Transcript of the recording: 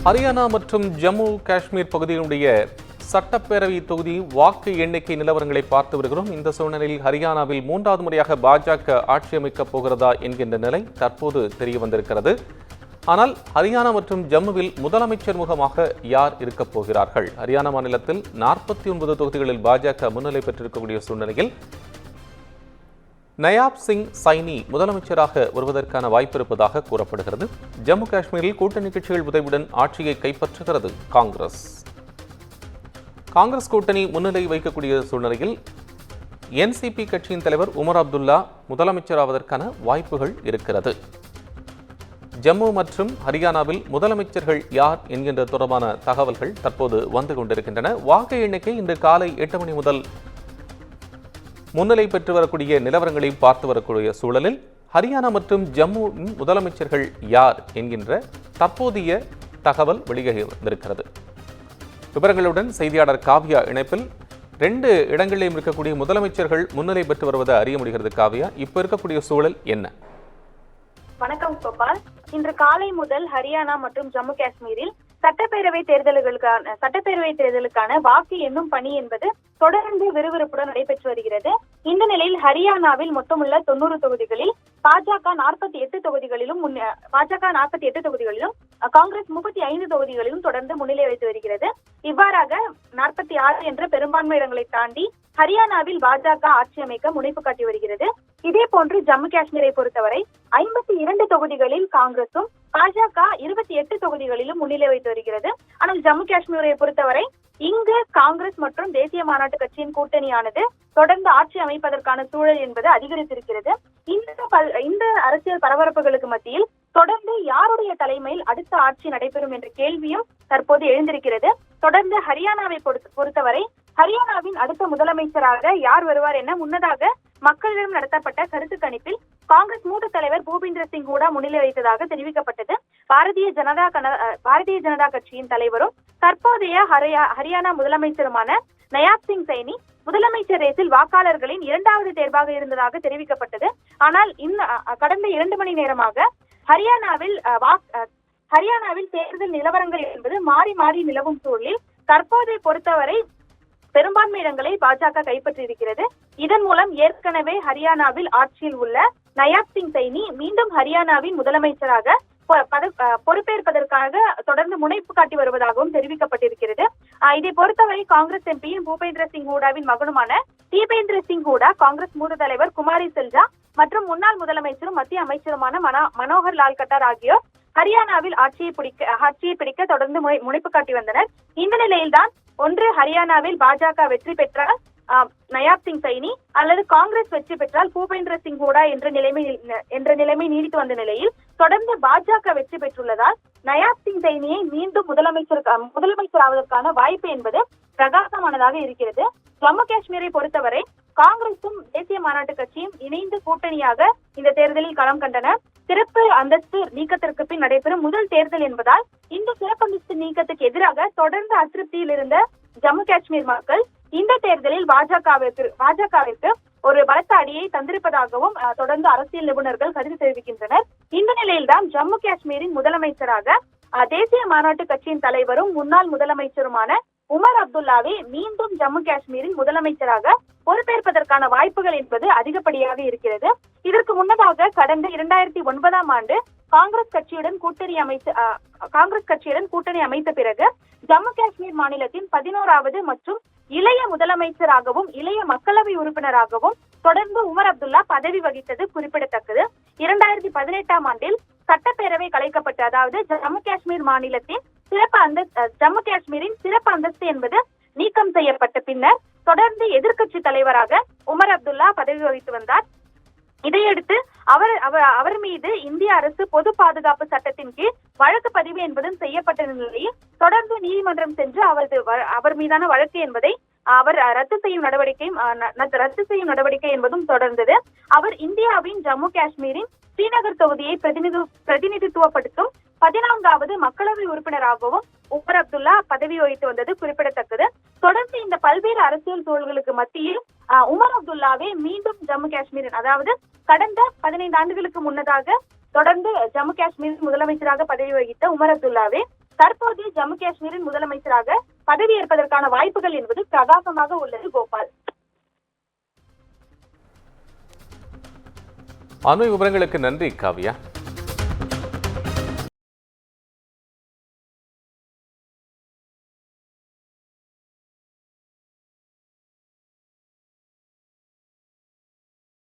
ஹரியானா மற்றும் ஜம்மு காஷ்மீர் பகுதியினுடைய சட்டப்பேரவை தொகுதி வாக்கு எண்ணிக்கை நிலவரங்களை பார்த்து வருகிறோம். இந்த சூழ்நிலையில் ஹரியானாவில் 3வது முறையாக பாஜக ஆட்சி அமைக்கப் போகிறதா என்கின்ற நிலை தற்போது தெரிய வந்திருக்கிறது. ஆனால் ஹரியானா மற்றும் ஜம்முவில் முதலமைச்சர் முகமாக யார் இருக்கப் போகிறார்கள்? ஹரியானா மாநிலத்தில் 49 தொகுதிகளில் பாஜக முன்னிலை பெற்றிருக்கக்கூடிய சூழ்நிலையில் நயாப் சிங் சைனி முதலமைச்சராக வருவதற்கான வாய்ப்பு இருப்பதாக கூறப்படுகிறது. ஜம்மு காஷ்மீரில் கூட்டணி கட்சிகள் உதவியுடன் ஆட்சியை கைப்பற்றுகிறது காங்கிரஸ். கூட்டணி முன்னிலை வைக்கக்கூடிய சூழ்நிலையில் என்சிபி கட்சியின் தலைவர் உமர் அப்துல்லா முதலமைச்சராவதற்கான வாய்ப்புகள் இருக்கிறது. ஜம்மு மற்றும் ஹரியானாவில் முதலமைச்சர்கள் யார் என்கின்ற தொடர்பான தகவல்கள் தற்போது வந்து கொண்டிருக்கின்றன. வாக்கு எண்ணிக்கை இன்று காலை 8 மணி முதல் முன்னிலை பெற்று வரக்கூடிய நிலவரங்களை பார்த்து வரக்கூடிய சூழலில் ஹரியானா மற்றும் ஜம்முவின் முதலமைச்சர்கள் யார் என்கின்ற தற்போதைய தகவல் வெளியாகியிருக்கிறது. விவரங்களுடன் செய்தியாளர் காவ்யா இணைப்பில் 2 இடங்களிலும் இருக்கக்கூடிய முதலமைச்சர்கள் முன்னிலை பெற்று வருவதை அறிய முடிகிறது. காவ்யா, இப்ப இருக்கக்கூடிய சூழல் என்ன? வணக்கம் கோபால். இன்று காலை முதல் ஹரியானா மற்றும் ஜம்மு காஷ்மீரில் சட்டப்பேரவை தேர்தலுக்கான வாக்கு எண்ணும் பணி என்பது தொடர்ந்து விறுவிறுப்புடன் நடைபெற்று வருகிறது. இந்த நிலையில் ஹரியானாவில் மொத்தமுள்ள 90 தொகுதிகளில் பாஜக 48 தொகுதிகளிலும் காங்கிரஸ் 35 தொகுதிகளிலும் தொடர்ந்து முன்னிலை வைத்து வருகிறது. இவ்வாறாக 46 என்ற பெரும்பான்மை இடங்களை தாண்டி ஹரியானாவில் பாஜக ஆட்சி அமைக்க முனைப்பு காட்டி வருகிறது. இதே போன்று ஜம்மு காஷ்மீரை பொறுத்தவரை 52 தொகுதிகளில் காங்கிரசும் பாஜக 28 தொகுதிகளிலும் முன்னிலை வைத்து வருகிறது. ஆனால் ஜம்மு காஷ்மீரை பொறுத்தவரை இங்கு காங்கிரஸ் மற்றும் தேசிய மாநாட்டு கட்சியின் கூட்டணியானது தொடர்ந்து ஆட்சி அமைப்பதற்கான சூழல் என்பது அதிகரித்திருக்கிறது. இந்த அரசியல் பரபரப்புகளுக்கு மத்தியில் தொடர்ந்து யாருடைய தலைமையில் அடுத்த ஆட்சி நடைபெறும் என்ற கேள்வியும் தற்போது எழுந்திருக்கிறது. தொடர்ந்து ஹரியானாவை பொறுத்தவரை ஹரியானாவின் அடுத்த முதலமைச்சராக யார் வருவார் என முன்னதாக மக்களிடம் நடத்தப்பட்ட கருத்து கணிப்பில் காங்கிரஸ் மூத்த தலைவர் பூபேந்திர சிங் ஹூடா முன்னிலை வைத்ததாக தெரிவிக்கப்பட்டது. பாரதிய ஜனதா கட்சியின் தலைவரும் தற்போதைய ஹரியானா முதலமைச்சருமான நயாப் சிங் சைனி முதலமைச்சர் ரேஸில் வாக்காளர்களின் 2வது தேர்வாக இருந்ததாக தெரிவிக்கப்பட்டது. ஆனால் கடந்த 2 மணி நேரமாக ஹரியானாவில் தேர்தல் நிலவரங்கள் என்பது மாறி மாறி நிலவும் சூழலில் தற்போதை பொறுத்தவரை பெரும்பான்மை இடங்களை பாஜக கைப்பற்றியிருக்கிறது. இதன் மூலம் ஏற்கனவே ஹரியானாவில் ஆட்சியில் உள்ள நயாப் சிங் சைனி மீண்டும் ஹரியானாவின் முதலமைச்சராக பொறுப்பேற்பதற்காக தொடர்ந்து முனைப்பு காட்டி வருவதாகவும் தெரிவிக்கப்பட்டிருக்கிறது. இதை பொறுத்தவரை காங்கிரஸ் எம்பியின் பூபேந்திர சிங் ஹூடாவின் மகனுமான தீபேந்திர சிங் ஹூடா, காங்கிரஸ் மூத்த தலைவர் குமாரி செல்ஜா மற்றும் முன்னாள் முதலமைச்சரும் மத்திய அமைச்சருமான மனோகர் லால் கட்டார் ஆகியோர் ஹரியானாவில் ஆட்சியை பிடிக்க தொடர்ந்து முனைப்பு காட்டி வந்தனர். இந்த நிலையில்தான் ஒன்று ஹரியானாவில் பாஜக வெற்றி பெற்றால் நயாப் சிங் சைனி அல்லது காங்கிரஸ் வெற்றி பெற்றால் பூபேந்திர சிங் ஹூடா என்ற நிலைமை நீடித்து வந்த நிலையில் தொடர்ந்து பாஜக வெற்றி பெற்றுள்ளதால் நயாப் சிங் சைனியை மீண்டும் முதலமைச்சர் ஆவதற்கான வாய்ப்பு என்பது பிரகாசமானதாக இருக்கிறது. ஜம்மு காஷ்மீரை பொறுத்தவரை காங்கிரசும் தேசிய மாநாட்டு கட்சியும் இணைந்து கூட்டணியாக இந்த தேர்தலில் களம் கண்டன. சிறப்பு அந்தஸ்து நீக்கத்திற்கு பின் நடைபெறும் முதல் தேர்தல் என்பதால் இந்த சிறப்பு அந்தஸ்து நீக்கத்துக்கு எதிராக தொடர்ந்து அதிருப்தியில் இருந்த ஜம்மு காஷ்மீர் மக்கள் இந்த தேர்தலில் பாஜகவிற்கு ஒரு பலத்த அடியை தந்திருப்பதாகவும் தொடர்ந்து அரசியல் நிபுணர்கள் கருத்து தெரிவிக்கின்றனர். இந்த நிலையில்தான் ஜம்மு காஷ்மீரின் முதலமைச்சராக தேசிய மாநாட்டு கட்சியின் தலைவரும் முன்னாள் முதலமைச்சருமான உமர் அப்துல்லாவை மீண்டும் ஜம்மு காஷ்மீரின் முதலமைச்சராக பொறுப்பேற்பதற்கான வாய்ப்புகள் என்பது அதிகப்படியாக இருக்கிறது. இதற்கு முன்னதாக கடந்த 2009ஆம் ஆண்டு காங்கிரஸ் கட்சியுடன் கூட்டணி அமைத்த பிறகு ஜம்மு காஷ்மீர் மாநிலத்தின் 11வது மற்றும் இளைய முதலமைச்சராகவும் இளைய மக்களவை உறுப்பினராகவும் தொடர்ந்து உமர் அப்துல்லா பதவி வகித்தது குறிப்பிடத்தக்கது. 2018ஆம் ஆண்டில் சட்டப்பேரவை கலைக்கப்பட்டு, அதாவது ஜம்மு காஷ்மீரின் சிறப்பு அந்தஸ்து என்பது நீக்கம் செய்யப்பட்ட பின்னர் தொடர்ந்து எதிர்க்கட்சி தலைவராக உமர் அப்துல்லா பதவி வகித்து வந்தார். இதையடுத்து அவர் மீது இந்திய அரசு பொது பாதுகாப்பு சட்டத்தின் கீழ் வழக்கு பதிவு என்பதும் செய்யப்பட்ட நிலையில் தொடர்ந்து நீதிமன்றம் சென்று அவர் மீதான வழக்கு என்பதை அவர் ரத்து செய்யும் நடவடிக்கை என்பதும் தொடர்ந்தது. அவர் இந்தியாவின் ஜம்மு காஷ்மீரின் ஸ்ரீநகர் தொகுதியை பிரதிநிதித்துவப்படுத்தும் 14வது மக்களவை உறுப்பினராகவும் உமர் அப்துல்லா பதவி வகித்து வந்தது குறிப்பிடத்தக்கது. தொடர்ந்து இந்த பல்வேறு அரசியல் சூழல்களுக்கு மத்தியில் உமர் அப்துல்லாவே மீண்டும் ஜம்மு காஷ்மீரின், அதாவது கடந்த 15 ஆண்டுகளுக்கு முன்னதாக தொடர்ந்து ஜம்மு காஷ்மீர் முதலமைச்சராக பதவி வகித்த உமர் அப்துல்லாவே தற்போது ஜம்மு காஷ்மீரின் முதலமைச்சராக பதவியேற்பதற்கான வாய்ப்புகள் என்பது பிரகாசமாக உள்ளது. கோபால், அண்மை விவரங்களுக்கு நன்றி காவ்யா.